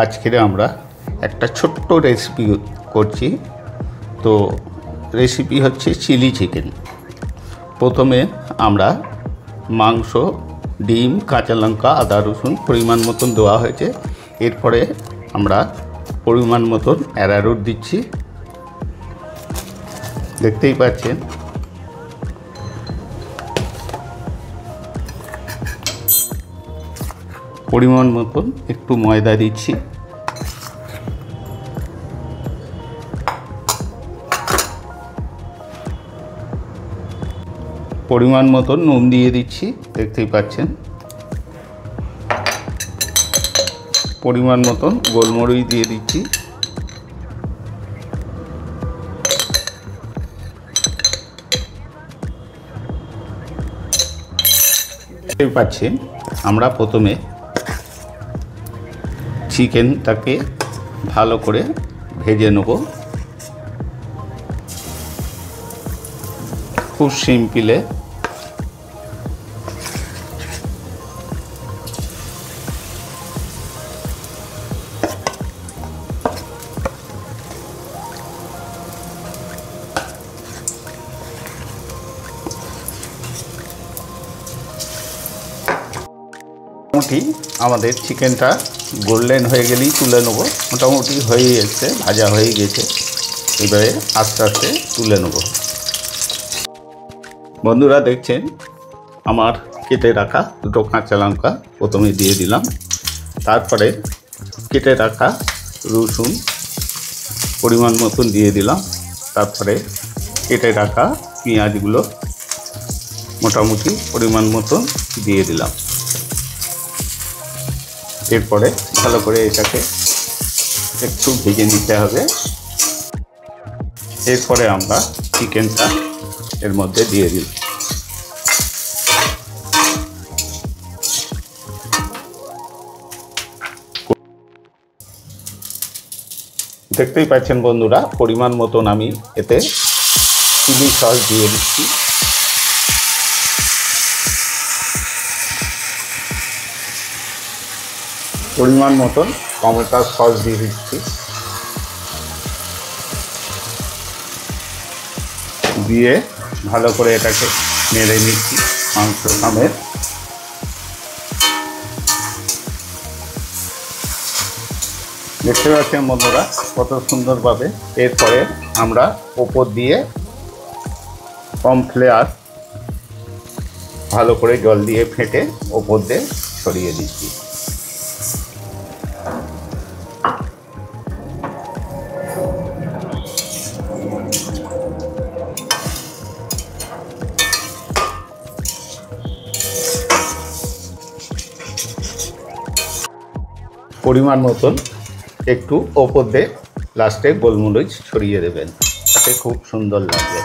আজকে আমরা একটা ছোট্ট রেসিপি করছি। তো রেসিপি হচ্ছে চিলি চিকেন। প্রথমে আমরা মাংস, ডিম, কাঁচা লঙ্কা, আদা রসুন পরিমাণ মতন দেওয়া হয়েছে। এরপরে আমরা পরিমাণ মতন অ্যারারুট দিচ্ছি, দেখতেই পাচ্ছেন। পরিমাণ মতন একটু ময়দা দিচ্ছি, পরিমাণ মতন নুন দিয়ে দিচ্ছি, দেখতেই পাচ্ছেন। পরিমাণ মতন গোলমরিচ দিয়ে দিচ্ছি, দেখতেই পাচ্ছেন। আমরা প্রথমে চিকেনটাকে ভালো করে ভেজে নেব। খুব সিম্পলে মোটামুটি আমাদের চিকেনটা গোল্ডেন হয়ে গেলেই তুলে নেব। মোটামুটি হয়ে গেছে, ভাজা হয়ে গেছে। এবারে আস্তে আস্তে তুলে নেব। বন্ধুরা দেখছেন, আমার কেটে রাখা দুটো কাঁচা লঙ্কা প্রথমে দিয়ে দিলাম। তারপরে কেটে রাখা রসুন পরিমাণ মতন দিয়ে দিলাম। তারপরে কেটে রাখা পেঁয়াজগুলো মোটামুটি পরিমাণ মতন দিয়ে দিলাম। এরপরে ভালো করে এটাকে একটু ভেজে নিতে হবে। এরপরে আমরা চিকেনটা এর মধ্যে দিয়ে দিই। দেখতেই পাচ্ছেন বন্ধুরা, পরিমাণ মতন আমি এতে চিলি সস দিয়ে দিচ্ছি। পরিমাণ মতন টমেটো সস দিয়ে দিচ্ছি, দিয়ে ভালো করে এটাকে নেড়ে নিচ্ছি মাংস সমেত। দেখতে পাচ্ছেন বন্ধুরা কত সুন্দরভাবে। এরপরে আমরা ওপর দিয়ে কর্নফ্লাওয়ার ভালো করে জল দিয়ে ফেটে ওপর দিয়ে ছড়িয়ে দিচ্ছি। পরিমাণ মতন একটু ওপর দিয়ে লাস্টে গোলমরিচ ছড়িয়ে দেবেন, তাতে খুব সুন্দর লাগবে।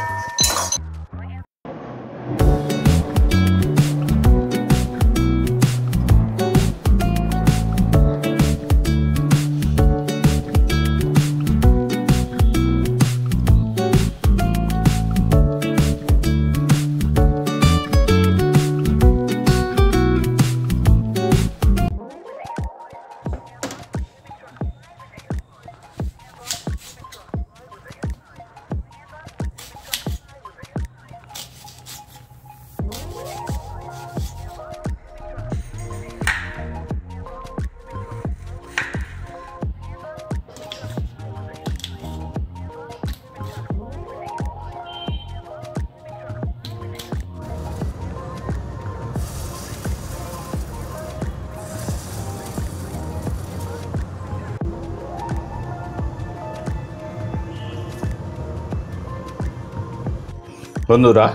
বন্ধুরা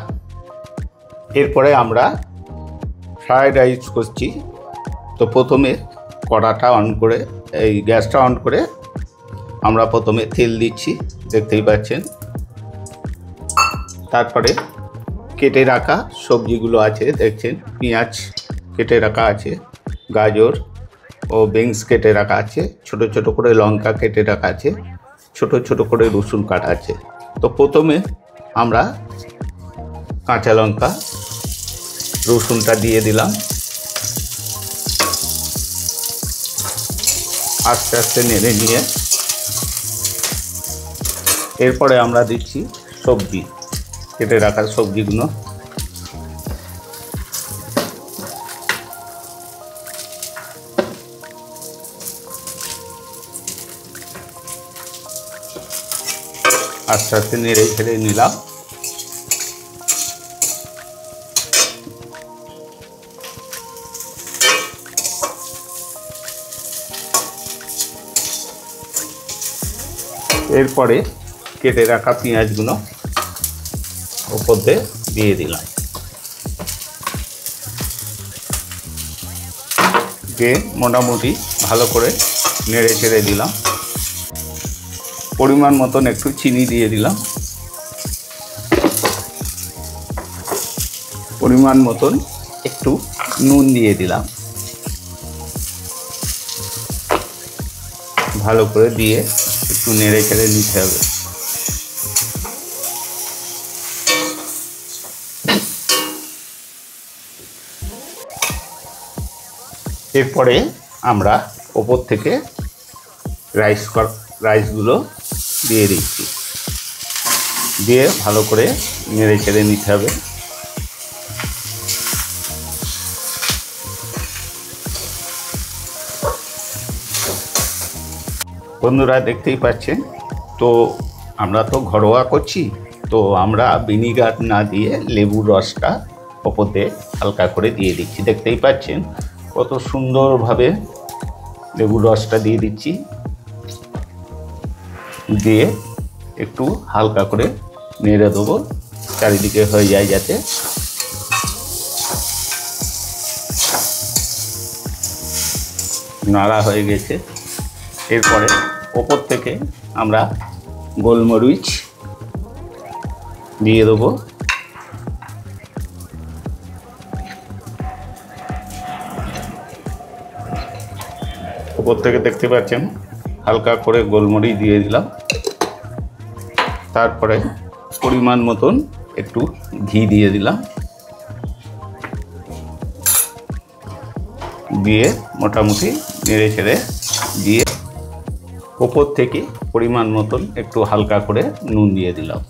এরপরে আমরা ফ্রাইড রাইস করছি। তো প্রথমে কড়াটা অন করে, এই গ্যাসটা অন করে আমরা প্রথমে তেল দিচ্ছি, দেখতেই পাচ্ছেন। তারপরে কেটে রাখা সবজিগুলো আছে, দেখছেন। পেঁয়াজ কেটে রাখা আছে, গাজর ও বিনস কেটে রাখা আছে, ছোট ছোট করে লঙ্কা কেটে রাখা আছে, ছোট ছোট করে রসুন কাটা আছে। তো প্রথমে আমরা কাঁচা লঙ্কা রসুনটা দিয়ে দিলাম। আস্তে আস্তে নেড়ে নিয়ে এরপরে আমরা দিচ্ছি সবজি, কেটে রাখা সবজিগুলো। আস্তে আস্তে নেড়ে ছেড়ে নিলাম। এরপরে কেটে রাখা পেঁয়াজগুলো উপর দিয়ে দিলাম, দিয়ে মোটামুটি ভালো করে নেড়ে ছেড়ে দিলাম। পরিমাণ মতন একটু চিনি দিয়ে দিলাম, পরিমাণ মতন একটু নুন দিয়ে দিলাম। ভালো করে দিয়ে একটু নেড়ে ছেড়ে নিতে হবে। এরপরে আমরা ওপর থেকে রাইসগুলো দিয়ে দিচ্ছি, দিয়ে ভালো করে নেড়ে ছেড়ে নিতে হবে। বন্ধুরা দেখতেই পাচ্ছেন, তো আমরা তো ঘরোয়া করছি, তো আমরা ভিনিগার না দিয়ে লেবুর রসটা ওপরে হালকা করে দিয়ে দিচ্ছি। দেখতেই পাচ্ছেন কত সুন্দরভাবে লেবুর রসটা দিয়ে দিচ্ছি, দিয়ে একটু হালকা করে নেড়ে দেবো, চারিদিকে হয়ে যায় যাতে। নাড়া হয়ে গেছে। এরপরে ওপর থেকে আমরা গোলমরিচ দিয়ে দেবো, ওপর থেকে দেখতে পাচ্ছেন হালকা করে গোলমরিচ দিয়ে দিলাম। তারপরে পরিমাণ মতন একটু ঘি দিয়ে দিলাম, দিয়ে মোটামুটি নেড়ে ছেড়ে দিয়ে ওপর থেকে পরিমাণ মতন একটু হালকা করে নুন দিয়ে দিলাম।